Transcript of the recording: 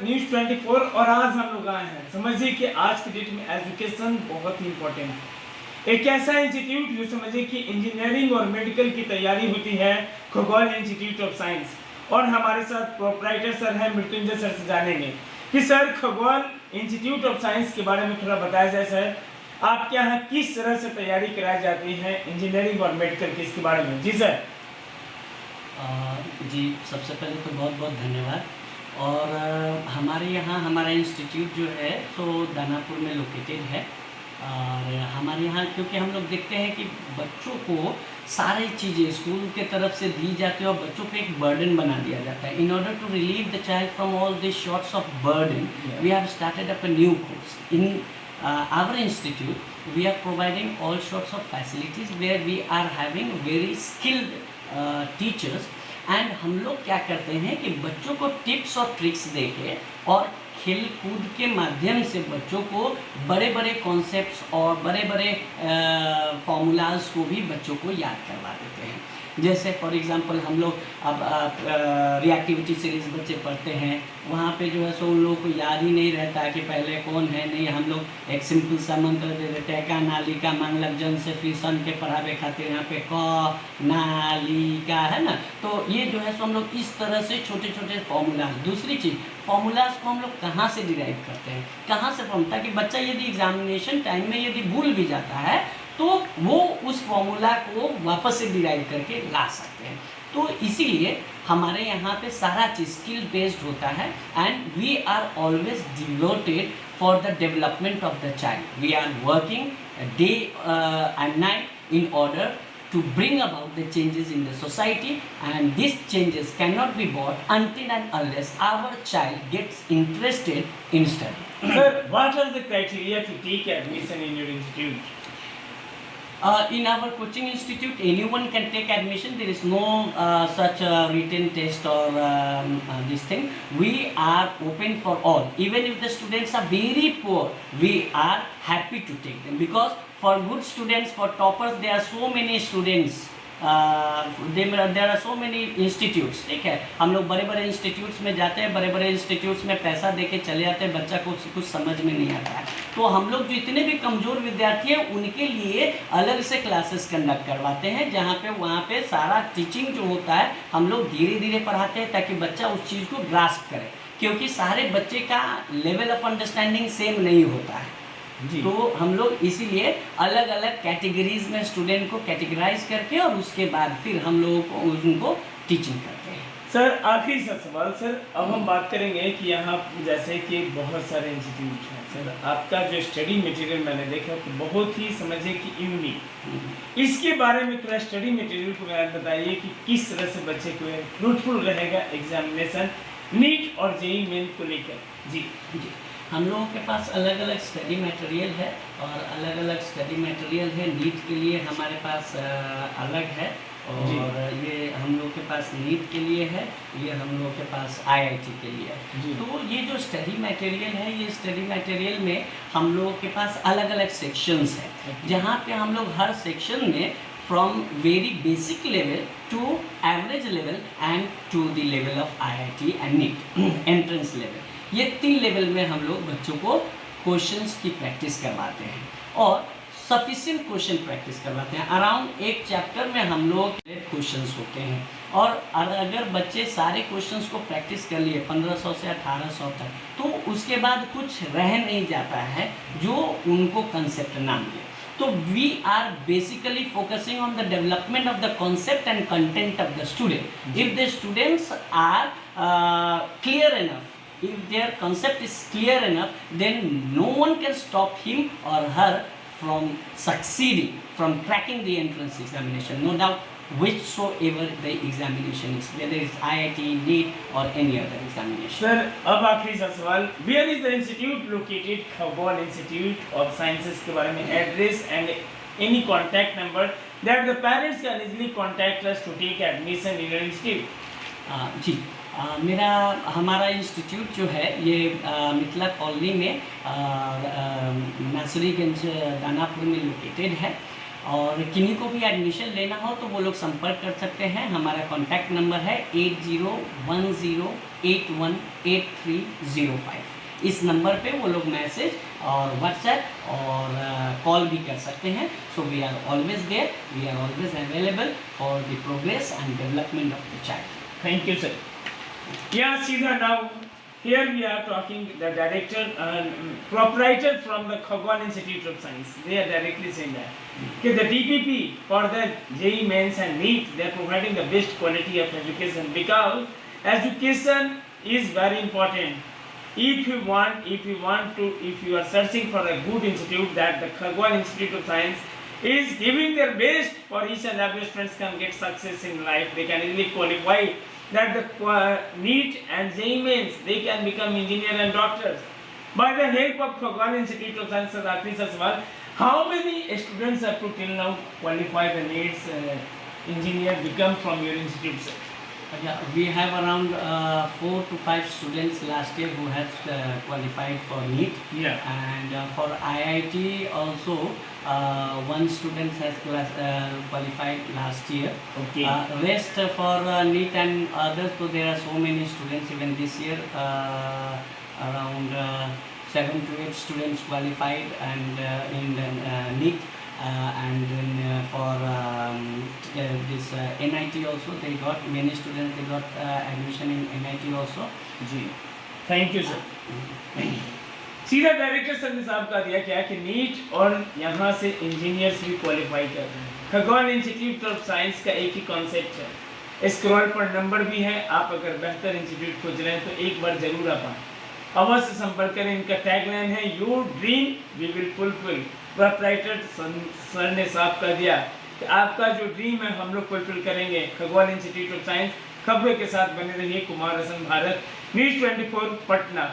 News 24 और आज हम लोग आए हैं। समझिए कि आज की डेट में एजुकेशन बहुत ही इम्पोर्टेंट है। एक ऐसा इंस्टीट्यूट जो समझिए कि इंजीनियरिंग और मेडिकल की तैयारी होती है, खगोल इंस्टीट्यूट ऑफ साइंस। और हमारे साथ प्रोप्राइटर सर हैं, मृत्युंजय सर से जानेंगे कि सर खगोल इंस्टीट्यूट ऑफ साइंस के बारे में थोड़ा बताया जाए। सर आपके यहाँ किस तरह से तैयारी कराई जाती है इंजीनियरिंग और मेडिकल की, इसके बारे में। जी सर। जी, सबसे पहले तो बहुत बहुत धन्यवाद। और हमारे यहाँ हमारा इंस्टीट्यूट जो है सो दानापुर में लोकेटेड है। और हमारे यहाँ क्योंकि हम लोग देखते हैं कि बच्चों को सारी चीज़ें स्कूल के तरफ से दी जाती है और बच्चों पे एक बर्डन बना दिया जाता है। In order to relieve the child from all this sorts of burden, we have started up a new course in our institute. We are providing all sorts of facilities where we are having very skilled teachers. And हम लोग क्या करते हैं कि बच्चों को tips और tricks देके और खेल कूद के माध्यम से बच्चों को बड़े बड़े कॉन्सेप्ट्स और बड़े बड़े फॉर्मूलाज को भी बच्चों को याद करवा देते हैं। जैसे फॉर एग्जांपल हम लोग अब रिएक्टिविटी सीरीज बच्चे पढ़ते हैं, वहाँ पे जो है सो उन लोगों को याद ही नहीं रहता कि पहले कौन है। नहीं, हम लोग एक सिंपल सा मंत्र दे देते हैं, का नाली का मांगलक जन से फिर सन के पढ़ावे खातिर यहाँ पे क नाली का है ना। तो ये जो है सो हम लोग इस तरह से छोटे छोटे फॉर्मूलाज। दूसरी चीज़, फॉर्मूलाज को हम लोग कहाँ से डिराइव करते हैं, कहाँ से फॉर्म, ताकि बच्चा यदि एग्जामिनेशन टाइम में यदि भूल भी जाता है तो वो उस फॉर्मूला को वापस से डिराइव करके ला सकते हैं। तो इसीलिए हमारे यहाँ पे सारा चीज़ स्किल बेस्ड होता है। And we are always devoted for the development of the child. We are working day and night in order to bring about the changes in the society, and these changes cannot be brought until and unless our child gets interested in study. Sir, what are the criteria to take admission in your institute? In our coaching institute, anyone can take admission. There is no such written test or this thing. We are open for all. Even if the students are very poor, we are happy to take them, because for good students, for toppers, there are so many students. there are so many institutes। ठीक है, हम लोग बड़े बड़े institutes में जाते हैं, बड़े बड़े इंस्टीट्यूट्स में पैसा दे के चले जाते हैं, बच्चा को कुछ समझ में नहीं आता है। तो हम लोग जो इतने भी कमज़ोर विद्यार्थी हैं उनके लिए अलग से क्लासेस कंडक्ट करवाते हैं, जहाँ पे वहाँ पे सारा टीचिंग जो होता है हम लोग धीरे धीरे पढ़ाते हैं ताकि बच्चा उस चीज़ को ग्रास्प करे, क्योंकि सारे बच्चे का लेवल ऑफ अंडरस्टैंडिंग सेम नहीं होता है। तो हम लोग इसीलिए अलग अलग कैटेगरीज में स्टूडेंट को कैटेगराइज करके और उसके बाद फिर हम लोगों को उनको टीचिंग करते हैं। सर आखिरी सवाल सर, अब हम बात करेंगे कि यहाँ जैसे कि बहुत सारे इंस्टीट्यूट हैं सर, आपका जो स्टडी मटेरियल मैंने देखा कि बहुत ही समझिए कि यूनिक। इसके बारे में थोड़ा स्टडी मटेरियल को बताइए कि किस तरह से बच्चे को फ्रूटफुल रहेगा एग्जामिनेशन नीट और जेईई मेन को लेकर। जी जी, हम लोगों के पास अलग अलग स्टडी मटेरियल है और अलग अलग स्टडी मटेरियल है। नीट के लिए हमारे पास अलग है, और ये हम लोग के पास नीट के लिए है, ये हम लोग के पास आईआईटी के लिए है। तो ये जो स्टडी मटेरियल है, ये स्टडी मटेरियल में हम लोगों के पास अलग अलग सेक्शंस हैं, जहाँ पे हम लोग हर सेक्शन में from very basic level to average level and to the level of IIT and NEET entrance level, ये 3 लेवल में हम लोग बच्चों को क्वेश्चंस की प्रैक्टिस करवाते हैं और सफिशिएंट क्वेश्चन प्रैक्टिस करवाते हैं। अराउंड एक चैप्टर में हम लोग क्वेश्चंस होते हैं, और अगर बच्चे सारे क्वेश्चंस को प्रैक्टिस कर लिए 1500 से 1800 तक, तो उसके बाद कुछ रह नहीं जाता है जो उनको कंसेप्ट ना मिले। तो we are basically focusing on the development of the concept and content of the student. If the students are clear enough, if their concept is clear enough, then no one can stop him or her from succeeding, from cracking the entrance examination, no doubt whichsoever the examination is, whether it's IIT, NEET or any other examination. Sir, अब आखिरी सा सवाल, where is the institute located? खगोल institute of sciences के बारे में address and any contact number that the parents can easily contact us to take admission in your institute. जी, हमारा institute जो है ये मिथिला कॉलोनी में मैसूरीगंज दानापुर में लोकेटेड है। और किन्हीं को भी एडमिशन लेना हो तो वो लोग संपर्क कर सकते हैं। हमारा कॉन्टैक्ट नंबर है 8010818305। इस नंबर पे वो लोग मैसेज और व्हाट्सएप और कॉल भी कर सकते हैं। So we are always there, we are always available for the progress and development of the child. Thank you, sir. Yeah, Sridhar, now here we are talking the director, proprietor from the Khagwal Institute of Science. They are directly saying that okay, the DPP for the JEE Mains and NEET, they are providing the best quality of education because education is very important. If you are searching for a good institute, that the Khagwal Institute of Science is giving their best for each and every students can get success in life. They can easily qualify that the NEET and JEE Mains, they can become engineer and doctors. By the help of Khagwal Institute of Science, Sadati Saswal, how many students up to till now qualify the NEET's engineer become from your institute, sir? Yeah, we have around 4 to 5 students last year who have qualified for NEET. Yeah. And for IIT also, one student has qualified last year. Okay. Rest for NEET and others, so there are so many students even this year. Around 7 to 8 students qualified and in the NEET. And then for this NIT also, they got many students. They got admission in NIT also. जी, thank you sir. सीधा director sir ने साहब का दिया क्या कि NEET और यहाँ से इंजीनियर्स भी क्वालिफाई कर रहे हैं। खगोल इंस्टीट्यूट ऑफ साइंस का एक ही कॉन्सेप्ट है, स्क्रॉल पर नंबर भी है। आप अगर बेहतर इंस्टीट्यूट खोज रहे हैं तो एक बार जरूर आप आएं, अवश्य संपर्क करें। इनका टैगलाइन है your dream we will fulfil. Proprietor sir ने साफ कर दिया कि आपका जो ड्रीम है हम लोग फुलफिल करेंगे। खगोल इंस्टीट्यूट ऑफ साइंस, खबरों के साथ बने रहिए। कुमार हसन भारत, न्यूज़ 24 पटना।